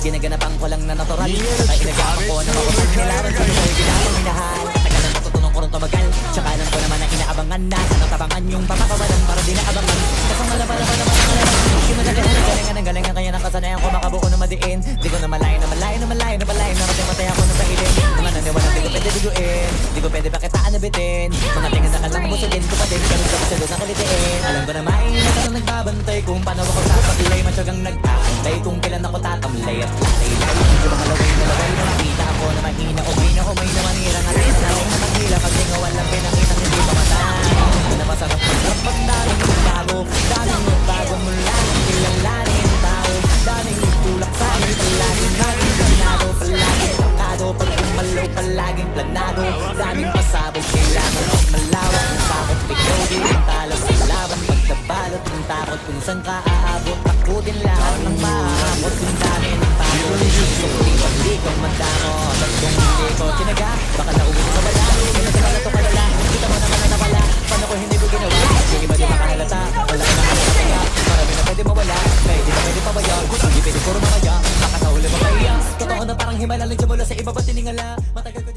Ginaganapan ko lang na natural. Ay inagapan ko na makusag nilaban. Sino kayo ginamang minahal? Tagal na natutunong ko rin tumagal. Tsaka alam ko naman na inaabangan na. Sana tabangan yung papakawalan para di naabangan. Kasama na galingan kaya nakasanayan ko makabuo na madiin. Di ko na malayo narating matay ako na sa ilin. Mga naniwalang di ko pwede biguin. Di ko pwede pakitaan na bitin. Mga tingin na kalang busugin ko pa din. Ganun sa masyado sa kalitiin. Alam ko na mainit ako nagbabantay. Kung paano ako sapaglay matyagang nag-aantay. Kung kailan ako tatamlay at lalay-lay. Medyo mga laway na makita ako na mahina. Umay na manira nga rin. Narin na maghila kasi nga walang pinanginang hindi pamatay. Ito na masarap magpag daming bago. Daming bago mula kilalanin tao. Daming tulak sa amin palaging maging planado. Palaging pakado pag umalaw palaging planado. Daming pasabog kailangan at malawak. Ang sakot ikaw din ang talas sa laban. Pagkabalot ng takot kung saan ka aabot. Takutin lahat ng maabot. Kung dami ng pagod. Kung hindi ko madamo. At kung hindi ko tinaga baka nauwi sa wala. Pinagkakala to kalala. Kita mo naman na nawala. Paano ko hindi ko ginawa? Yung iba di makahalata. Wala na nakakataya. Marami na pwede mawala. Kaya di na pwede pabaya. Hindi pwede puro mamaya. Baka sa huli mapaya. Totoo na parang himala lang siya mula sa iba ba tiningala. Matagal ko